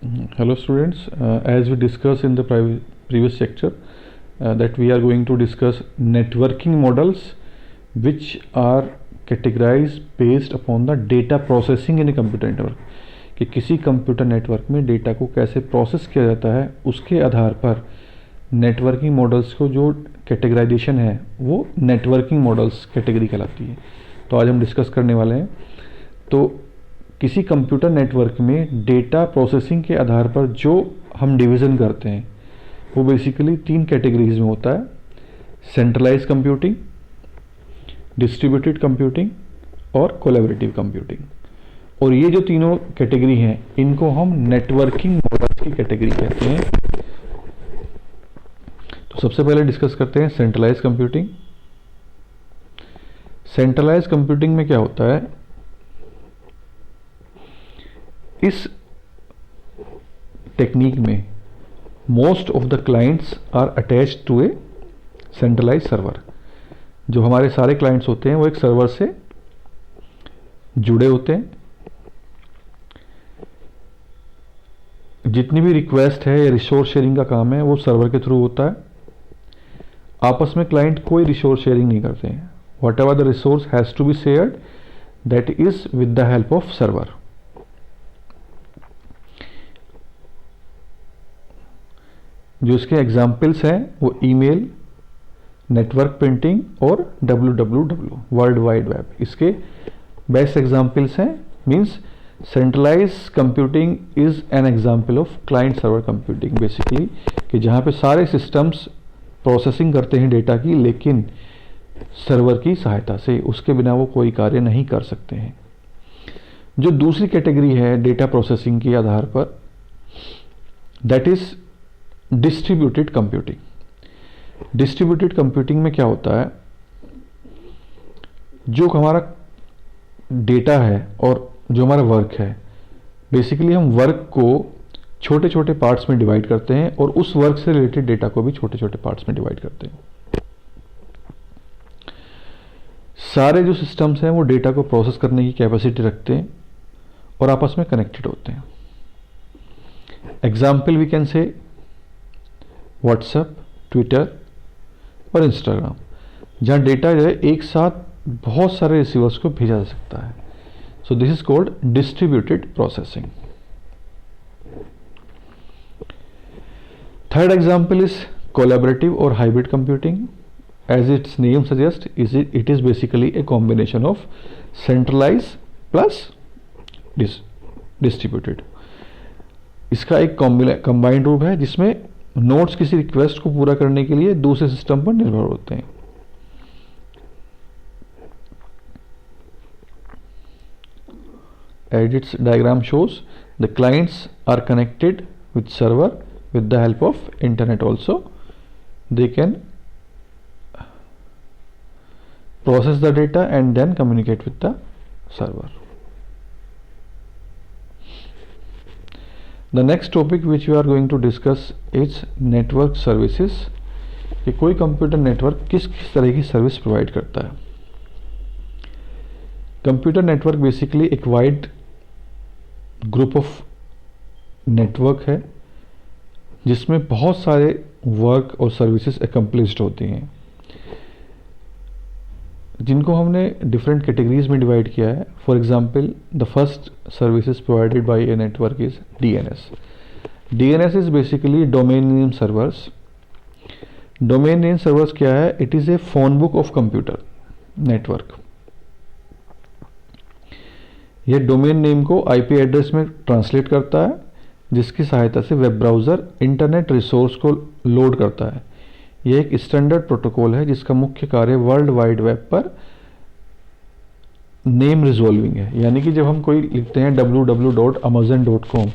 Hello students, as we discussed in the previous lecture that we are going to discuss networking models which are categorized based upon the data processing in a computer network, कि किसी computer network में data को कैसे process किया जाता है उसके आधार पर नेटवर्किंग मॉडल्स को जो कैटेगराइजेशन है वो नेटवर्किंग मॉडल्स कैटेगरी कहलाती है। तो आज हम डिस्कस करने वाले हैं। तो किसी कंप्यूटर नेटवर्क में डेटा प्रोसेसिंग के आधार पर जो हम डिवीज़न करते हैं वो बेसिकली 3 कैटेगरीज में होता है: सेंट्रलाइज कंप्यूटिंग, डिस्ट्रीब्यूटेड कंप्यूटिंग और कोलैबोरेटिव कंप्यूटिंग। और ये जो तीनों कैटेगरी हैं इनको हम नेटवर्किंग मॉडल्स की कैटेगरी कहते हैं। तो सबसे पहले डिस्कस करते हैं सेंट्रलाइज कंप्यूटिंग। सेंट्रलाइज कंप्यूटिंग में क्या होता है, इस टेक्निक में most of the clients are attached to a centralise server. जो हमारे सारे क्लाइंट्स होते हैं वो एक सर्वर से जुड़े होते हैं। जितनी भी रिक्वेस्ट है या रिसोर्स शेयरिंग का काम है वो सर्वर के थ्रू होता है। आपस में क्लाइंट कोई रिसोर्स शेयरिंग नहीं करते हैं। Whatever the resource has to be shared that is with the help of server. जो इसके एग्जाम्पल्स हैं वो ईमेल, नेटवर्क प्रिंटिंग और www वर्ल्ड वाइड वेब इसके बेस्ट एग्जाम्पल्स हैं। Means centralise computing is an example of client server computing, basically कि जहाँ पे सारे सिस्टम्स प्रोसेसिंग करते हैं डेटा की, लेकिन सर्वर की सहायता से, उसके बिना वो कोई कार्य नहीं कर सकते हैं। जो दूसरी कैटेगरी है डेटा प्रोसेसिंग के आधार पर, that is distributed computing. Distributed computing में क्या होता है, जो हमारा डेटा है और जो हमारा वर्क है, बेसिकली हम वर्क को छोटे छोटे पार्ट्स में डिवाइड करते हैं और उस वर्क से रिलेटेड डेटा को भी छोटे छोटे पार्ट्स में डिवाइड करते हैं। सारे जो सिस्टम्स हैं वो डेटा को प्रोसेस करने की कैपेसिटी रखते हैं और आपस में कनेक्टेड होते हैं। Example we can say WhatsApp, Twitter और इंस्टाग्राम, जहाँ डेटा जो है एक साथ बहुत सारे रिसीवर्स को भेजा जा सकता है। So this is called distributed processing. Third example is collaborative और hybrid computing. As its name suggest, it is basically a combination of centralize plus distributed. इसका एक कंबाइंड रूप है जिसमें नोड्स किसी रिक्वेस्ट को पूरा करने के लिए दूसरे सिस्टम पर निर्भर होते हैं। As its diagram shows, the clients are connected with server with the help of internet also. They can process the data and then communicate with the server. The next topic which we are going to discuss is network services, कि कोई computer network किस किस तरह की service provide करता है। Computer network basically एक wide group of network है जिसमें बहुत सारे वर्क और सर्विसेज अकम्प्लिश्ड होती हैं, जिनको हमने डिफरेंट कैटेगरीज में डिवाइड किया है। For example, the first services provided by a network is DNS. DNS is basically domain name servers. Domain name servers क्या है? It is a phone book of computer network. यह domain name को IP address में translate करता है, जिसकी सहायता से वेब ब्राउज़र इंटरनेट रिसोर्स को लोड करता है। यह एक स्टैंडर्ड प्रोटोकॉल है जिसका मुख्य कार्य वर्ल्ड वाइड वेब पर नेम रिजॉल्विंग है। यानी कि जब हम कोई लिखते हैं www.amazon.com,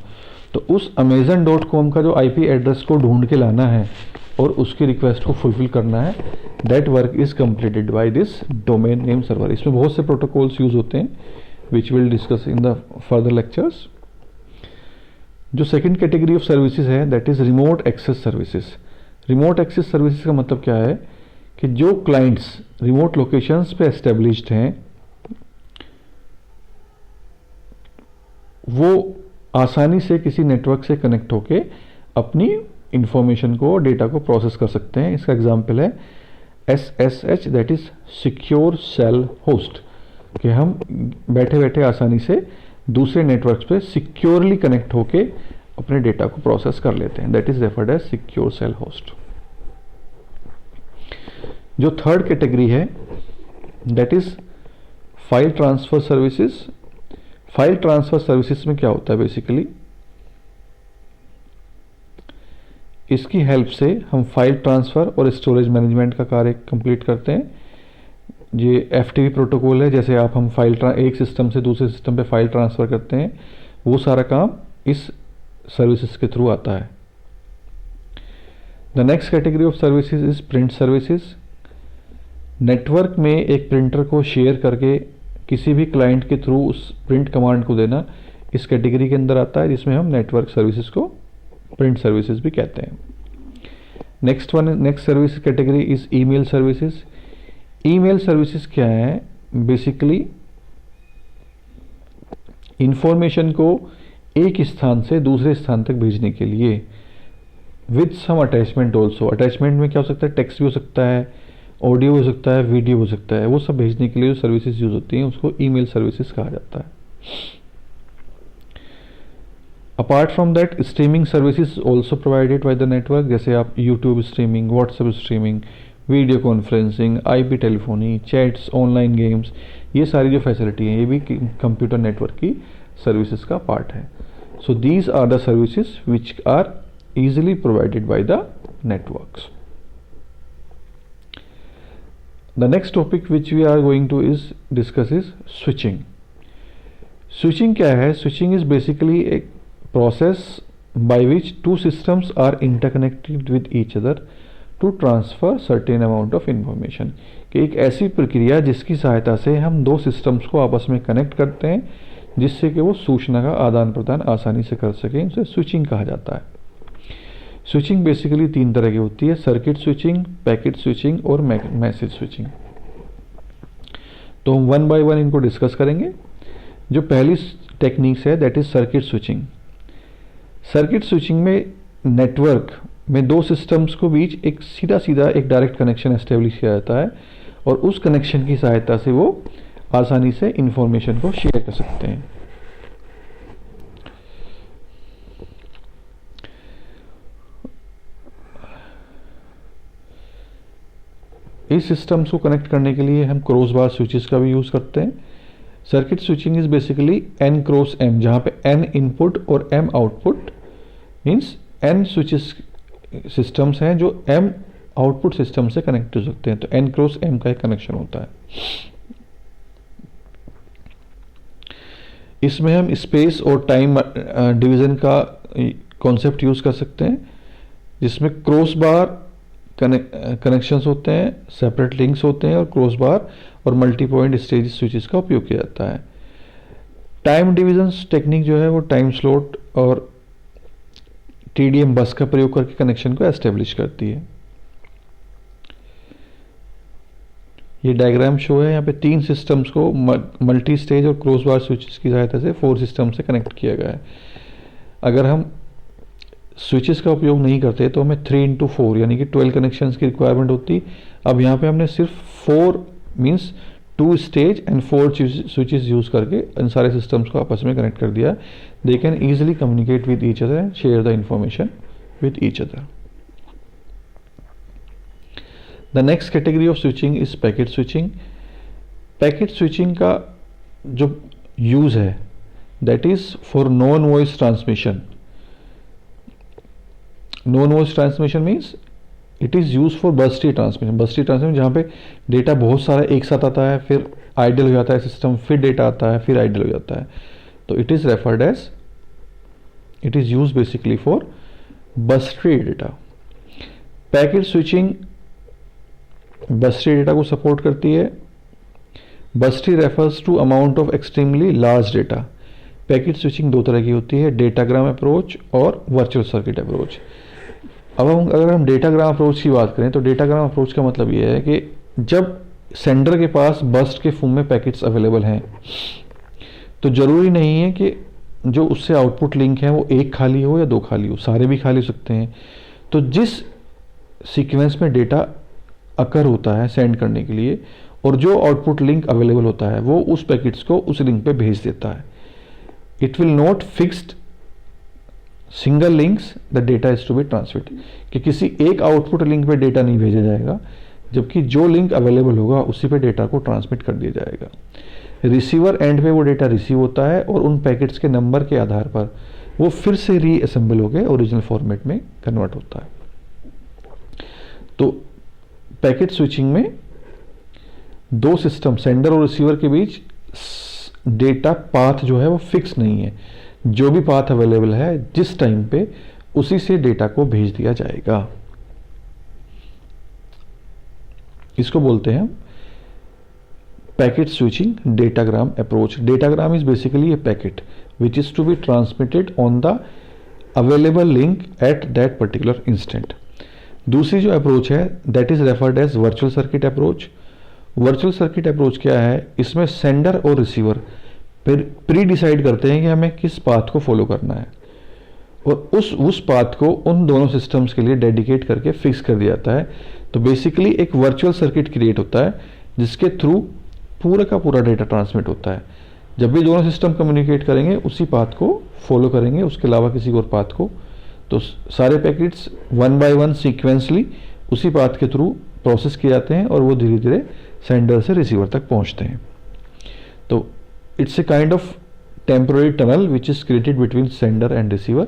तो उस amazon.com का जो आईपी एड्रेस को ढूंढ के लाना है और उसकी रिक्वेस्ट को फुलफिल करना है, that work is completed by this domain name server. इसमें बहुत से प्रोटोकॉल्स यूज होते हैं which we'll discuss in the further lectures. जो सेकंड कैटेगरी ऑफ सर्विसेज है that is remote access services. Remote access services का मतलब क्या है कि जो क्लाइंट्स रिमोट लोकेशंस पे एस्टेब्लिश्ड हैं वो आसानी से किसी नेटवर्क से कनेक्ट होके अपनी इंफॉर्मेशन को, डेटा को प्रोसेस कर सकते हैं। इसका एग्जांपल है SSH, that is secure shell host, कि हम बैठे बैठे आसानी से दूसरे नेटवर्क पे सिक्योरली कनेक्ट होके अपने डेटा को प्रोसेस कर लेते हैं। That is referred as secure shell host. जो थर्ड कैटेगरी है that is file transfer services. File transfer services में क्या होता है, बेसिकली इसकी हेल्प से हम फाइल ट्रांसफर और स्टोरेज मैनेजमेंट का कार्य कंप्लीट करते हैं। ये FTP प्रोटोकॉल है, जैसे आप हम एक सिस्टम से दूसरे सिस्टम पे फाइल ट्रांसफर करते हैं, वो सारा काम इस सर्विसेज के थ्रू आता है। The next category of services is print services. Network में एक प्रिंटर को शेयर करके किसी भी क्लाइंट के थ्रू उस प्रिंट कमांड को देना इस कैटेगरी के अंदर आता है, जिसमें हम नेटवर्क सर्विसेज को प्रिंट सर्विसेज भी कहते हैं। Next service category is email services. Email services क्या है, बेसिकली इंफॉर्मेशन को एक स्थान से दूसरे स्थान तक भेजने के लिए with some attachment also. Attachment में क्या हो सकता है, टेक्स्ट भी हो सकता है, ऑडियो हो सकता है, वीडियो हो सकता है, वो सब भेजने के लिए जो सर्विसेज यूज होती हैं उसको ईमेल सर्विसेज कहा जाता है। Apart from that streaming services also provided by the network, जैसे आप YouTube streaming, WhatsApp streaming, video conferencing, IP telephony, chats, online games, ये सारी जो फैसिलिटी है ये भी कंप्यूटर नेटवर्क की सर्विसेज का पार्ट है। So these are the services which are easily provided by the networks. The next topic which we are going to discuss is switching. Switching क्या है? Switching is basically a process by which two systems are interconnected with each other to transfer certain amount of information. कि एक ऐसी प्रक्रिया जिसकी सहायता से हम दो सिस्टम्स को आपस में कनेक्ट करते हैं जिससे कि वो सूचना का आदान प्रदान आसानी से कर सकें, उसे स्विचिंग कहा जाता है। स्विचिंग बेसिकली तीन तरह की होती है, सर्किट स्विचिंग, पैकेट स्विचिंग और मैसेज स्विचिंग। तो हम वन बाय वन इनको डिस्कस करेंगे। जो पहली टेक्निक्स है that is circuit switching. Circuit switching में नेटवर्क में दो सिस्टम्स को बीच एक सीधा एक डायरेक्ट कनेक्शन एस्टेब्लिश किया जाता है और उस कनेक्शन की सहायता से वो आसानी से इंफॉर्मेशन को शेयर कर सकते हैं। इस सिस्टम्स को कनेक्ट करने के लिए हम क्रॉस बार स्विचेस का भी यूज करते हैं। Circuit switching is basically N cross M, जहां पे N इनपुट और M output, means N switches systems हैं जो M आउटपुट सिस्टम से कनेक्ट हो सकते हैं, तो N क्रॉस M का एक कनेक्शन होता है। इसमें हम स्पेस और टाइम डिवीजन का कॉन्सेप्ट यूज कर सकते हैं, जिसमें क्रॉस बार कनेक्शंस होते हैं, सेपरेट लिंक्स होते हैं और क्रॉस बार और मल्टी पॉइंट स्टेज स्विचेस का उपयोग किया जाता है। टाइम डिवीजन टेक्निक जो है वो टाइम स्लॉट और TDM बस का प्रयोग करके कनेक्शन को एस्टेब्लिश करती है। ये डायग्राम शो है, यहाँ पे तीन सिस्टम्स को मल्टी स्टेज और क्रॉस बार स्विचेस की सहायता से 4 सिस्टम से कनेक्ट किया गया है। अगर हम स्विचेस का उपयोग नहीं करते तो हमें 3x4 यानी कि 12 कनेक्शंस की रिक्वायरमेंट होती। अब यहाँ पे हमने सिर्फ 4 means 2 stage and 4 switches use करके इन सारे सिस्टम्स को आपस में कनेक्ट कर दिया। They can easily communicate with each other and share the information with each other. The next category of switching is packet switching. Packet switching का जो use है that is for non voice transmission. Non voice transmission means it is use for bursty transmission. Bursty transmission जहाँ पे data बहुत सारा एक साथ आता है, फिर आइडल हो जाता है सिस्टम, फिर डेटा आता है, फिर आइडल हो जाता है, तो it is referred as, it is use basically for bursty data. Packet switching bursty data को सपोर्ट करती है। Bursty refers to amount of extremely large data. Packet switching दो तरह की होती है, डेटाग्राम अप्रोच और वर्चुअल सर्किट अप्रोच। अब अगर हम डेटाग्राम अप्रोच की बात करें तो डेटाग्राम अप्रोच का मतलब ये है कि जब सेंडर के पास बर्स्ट के फॉर्म में पैकेट्स अवेलेबल हैं तो जरूरी नहीं है कि जो उससे आउटपुट लिंक है वो एक खाली हो या दो खाली हो, सारे भी खाली हो सकते हैं। तो जिस सीक्वेंस में डेटा अकर होता है सेंड करने के लिए और जो आउटपुट लिंक अवेलेबल होता है वो उस पैकेट्स को उस लिंक पे भेज देता है। It will not fixed single links the data is to be transmit, कि किसी एक आउटपुट लिंक पे डेटा नहीं भेजा जाएगा, जबकि जो लिंक अवेलेबल होगा उसी पे डेटा को ट्रांसमिट कर दिया जाएगा। रिसीवर एंड पे वो डेटा रिसीव होता है और उन पैकेट्स के नंबर के आधार पर वो फिर से रीअसेंबल होकर ओरिजिनल फॉर्मेट में कन्वर्ट होता है। तो पैकेट स्विचिंग में दो सिस्टम सेंडर और रिसीवर के बीच डेटा पाथ जो है वो फिक्स नहीं है, जो भी पाथ अवेलेबल है जिस टाइम पे उसी से डेटा को भेज दिया जाएगा। इसको बोलते हैं packet switching datagram approach. Datagram is basically a packet which is to be transmitted on the available link at that particular instant. दूसरी जो अप्रोच है that is referred as virtual circuit approach. Virtual circuit approach क्या है, इसमें sender और receiver फिर pre decide करते हैं कि हमें किस पाथ को फॉलो करना है और उस पाथ को उन दोनों सिस्टम्स के लिए डेडिकेट करके फिक्स कर दिया जाता है। तो बेसिकली एक वर्चुअल सर्किट क्रिएट होता है जिसके थ्रू पूरा का पूरा डेटा ट्रांसमिट होता है। जब भी दोनों सिस्टम कम्युनिकेट करेंगे उसी पाथ को फॉलो करेंगे, उसके अलावा किसी और पाथ को, तो सारे packets one by one sequentially उसी पाथ के थ्रू प्रोसेस किए जाते हैं और वो धीरे धीरे सेंडर से रिसीवर तक पहुंचते हैं। तो it's a kind of temporary tunnel which is created between sender and receiver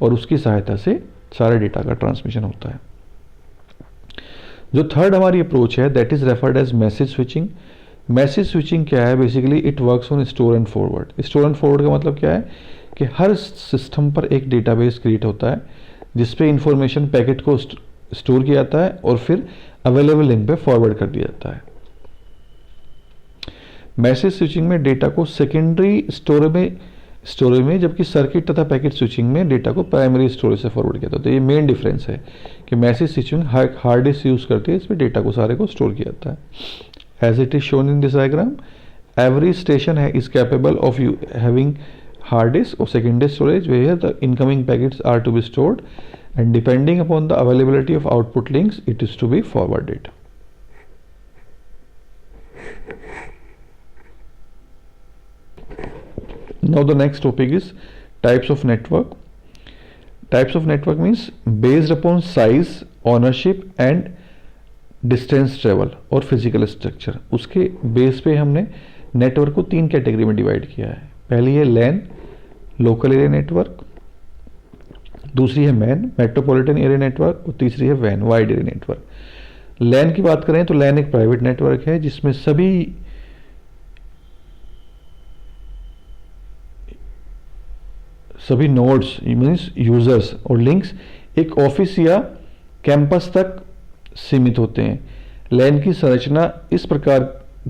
और उसकी सहायता से सारे डेटा का ट्रांसमिशन होता है। जो थर्ड हमारी अप्रोच है that is referred as message switching. Message switching क्या है, basically it works on store and forward. Store and forward का मतलब क्या है कि हर सिस्टम पर एक डेटाबेस क्रिएट होता है जिसपे इंफॉर्मेशन पैकेट को स्टोर किया जाता है और फिर अवेलेबल लिंक पे फॉरवर्ड कर दिया जाता है। मैसेज स्विचिंग में डेटा को सेकेंडरी स्टोरेज में जबकि सर्किट तथा पैकेट स्विचिंग में डेटा को प्राइमरी स्टोरेज से फॉरवर्ड किया जाता है। तो ये मेन डिफरेंस है कि message switching hard disk use करती है, इसमें डेटा को सारे को स्टोर किया जाता है। As it is shown in this diagram, every station है is capable of having hard disk or secondary storage where the incoming packets are to be stored, and depending upon the availability of output links it is to be forwarded. Now the next topic is types of network. Types of network means based upon size, ownership and distance travel और physical structure। उसके base पे हमने network को तीन category में divide किया है। पहली है लैन, लोकल एरिया नेटवर्क, दूसरी है मैन, मेट्रोपॉलिटन एरिया नेटवर्क, और तीसरी है वैन, वाइड एरिया नेटवर्क। लैन की बात करें तो लैन एक प्राइवेट नेटवर्क है जिसमें सभी नोड्स मींस यूजर्स और लिंक्स एक ऑफिस या कैंपस तक सीमित होते हैं। लैन की संरचना इस प्रकार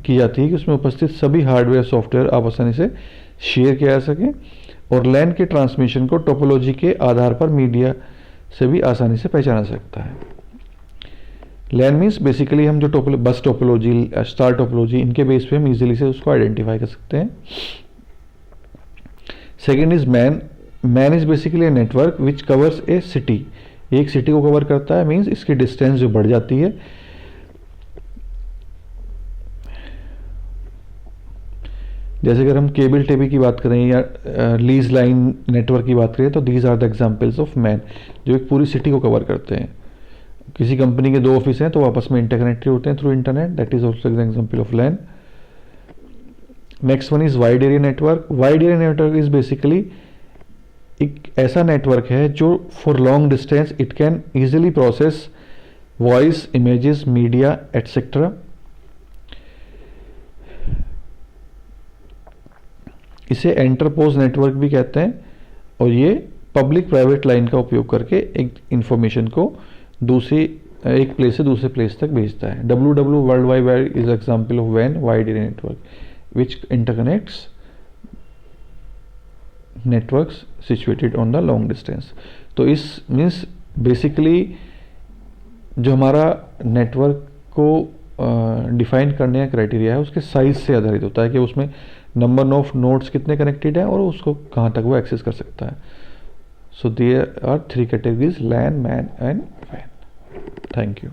की जाती है कि उसमें उपस्थित सभी हार्डवेयर सॉफ्टवेयर आप आसानी से शेयर किया जा सके और लैन के ट्रांसमिशन को टोपोलॉजी के आधार पर मीडिया से भी आसानी से पहचाना सकता है। लैन मीन्स बेसिकली हम जो बस टोपोलॉजी, स्टार टोपोलॉजी, इनके बेस पे हम इजीली से उसको आइडेंटिफाई कर सकते हैं। Second is man. Man is basically a network which covers A city. एक सिटी को कवर करता है, मीन्स इसकी डिस्टेंस जो बढ़ जाती है। जैसे अगर हम केबल टीवी की बात करें या लीज लाइन नेटवर्क की बात करें तो these are the examples of MAN, जो एक पूरी सिटी को कवर करते हैं। किसी कंपनी के दो ऑफिस हैं तो आपस में इंटरकनेक्टेड होते हैं through internet, that is also an example of LAN. Next one is wide area network. Wide area network is basically एक ऐसा नेटवर्क है जो for long distance it can easily process voice, images, media etcetera. इसे enterprise network भी कहते हैं और ये पब्लिक प्राइवेट लाइन का उपयोग करके एक इंफॉर्मेशन को एक प्लेस से दूसरे प्लेस तक भेजता है। WW world wide is example of वैन, wide area network which interconnects networks situated on the long distance. तो इस मीन्स बेसिकली जो हमारा नेटवर्क को डिफाइन करने का क्राइटेरिया है उसके साइज से आधारित होता है कि उसमें नंबर ऑफ नोड्स कितने कनेक्टेड हैं और उसको कहाँ तक वो एक्सेस कर सकता है. So there are 3 categories, LAN, MAN and वैन. Thank you.